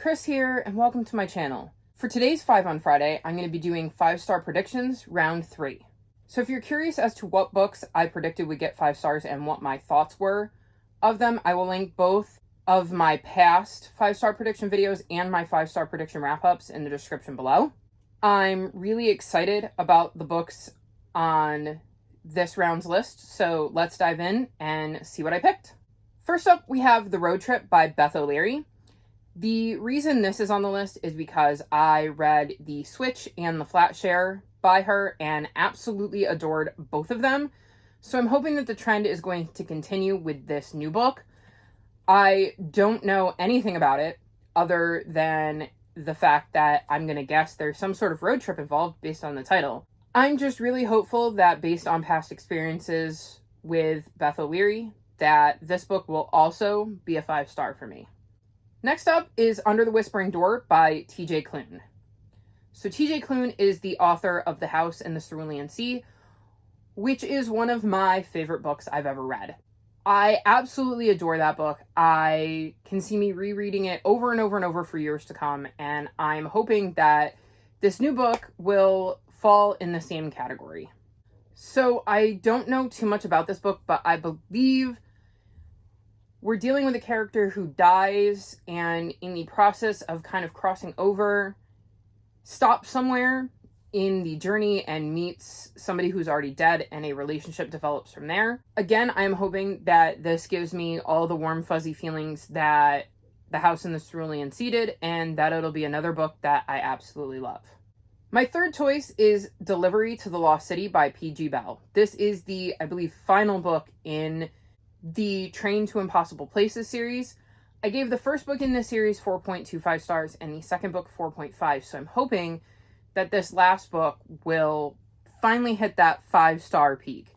Chris here, and welcome to my channel. For today's 5 on Friday, I'm going to be doing 5-star predictions, round 3. So if you're curious as to what books I predicted would get 5 stars and what my thoughts were of them, I will link both of my past 5-star prediction videos and my 5-star prediction wrap-ups in the description below. I'm really excited about the books on this round's list, so let's dive in and see what I picked. First up, we have The Road Trip by Beth O'Leary. The reason this is on the list is because I read The Switch and The Flat Share by her and absolutely adored both of them. So I'm hoping that the trend is going to continue with this new book. I don't know anything about it other than the fact that I'm going to guess there's some sort of road trip involved based on the title. I'm just really hopeful that based on past experiences with Beth O'Leary, that this book will also be a 5-star for me. Next up is Under the Whispering Door by T.J. Klune. So T.J. Klune is the author of The House in the Cerulean Sea, which is one of my favorite books I've ever read. I absolutely adore that book. I can see me rereading it over and over and over for years to come, and I'm hoping that this new book will fall in the same category. So I don't know too much about this book, but I believe we're dealing with a character who dies and in the process of kind of crossing over, stops somewhere in the journey and meets somebody who's already dead, and a relationship develops from there. Again, I'm hoping that this gives me all the warm, fuzzy feelings that The House in the Cerulean Sea did, and that it'll be another book that I absolutely love. My third choice is Delivery to the Lost City by P.G. Bell. This is the, I believe, final book in the Train to Impossible Places series. I gave the first book in this series 4.25 stars and the second book 4.5, so I'm hoping that this last book will finally hit that 5-star peak.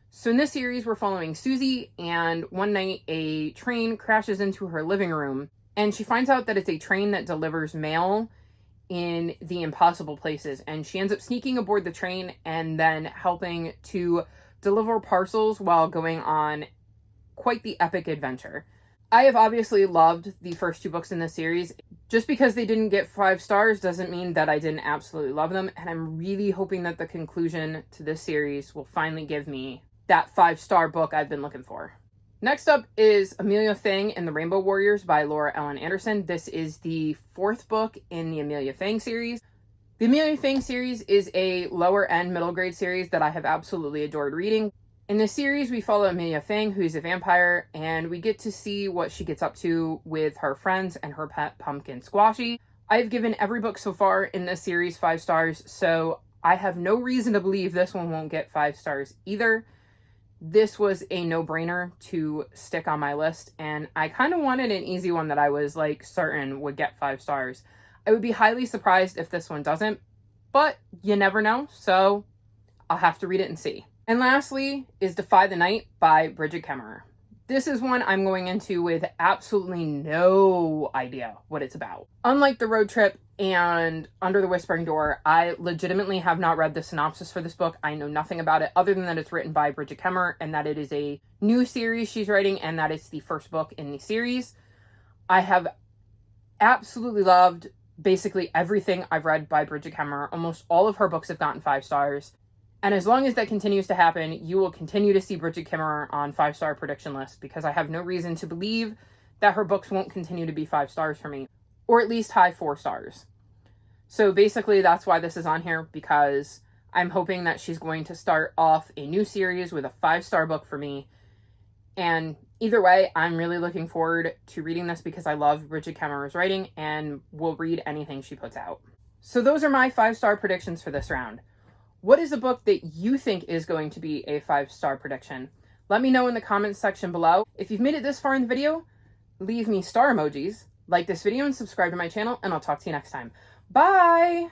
So in this series, we're following Susie, and one night a train crashes into her living room, and she finds out that it's a train that delivers mail in the impossible places, and she ends up sneaking aboard the train and then helping to deliver parcels while going on quite the epic adventure. I have obviously loved the first 2 books in this series. Just because they didn't get 5 stars doesn't mean that I didn't absolutely love them, and I'm really hoping that the conclusion to this series will finally give me that 5-star book I've been looking for. Next up is Amelia Fang and the Rainbow Warriors by Laura Ellen Anderson. This is the 4th book in the Amelia Fang series. The Amelia Fang series is a lower end middle grade series that I have absolutely adored reading. In this series, we follow Amelia Fang, who's a vampire, and we get to see what she gets up to with her friends and her pet pumpkin Squashy. I've given every book so far in this series 5 stars, so I have no reason to believe this one won't get 5 stars either. This was a no-brainer to stick on my list, and I kind of wanted an easy one that I was certain would get 5 stars. I would be highly surprised if this one doesn't, but you never know, so I'll have to read it and see. And lastly is Defy the Night by Bridget Kemmerer. This is one I'm going into with absolutely no idea what it's about. Unlike The Road Trip and Under the Whispering Door, I legitimately have not read the synopsis for this book. I know nothing about it other than that it's written by Bridget Kemmerer and that it is a new series she's writing and that it's the first book in the series. I have absolutely loved basically everything I've read by Bridget Kemmerer. Almost all of her books have gotten 5 stars. And as long as that continues to happen, you will continue to see Bridget Kemmerer on 5-star prediction lists, because I have no reason to believe that her books won't continue to be 5 stars for me, or at least high 4 stars. So basically that's why this is on here, because I'm hoping that she's going to start off a new series with a 5-star book for me. And either way, I'm really looking forward to reading this because I love Bridget Kemmerer's writing and will read anything she puts out. So those are my 5-star predictions for this round. What is a book that you think is going to be a 5-star prediction? Let me know in the comments section below. If you've made it this far in the video, leave me star emojis, like this video, and subscribe to my channel, and I'll talk to you next time. Bye!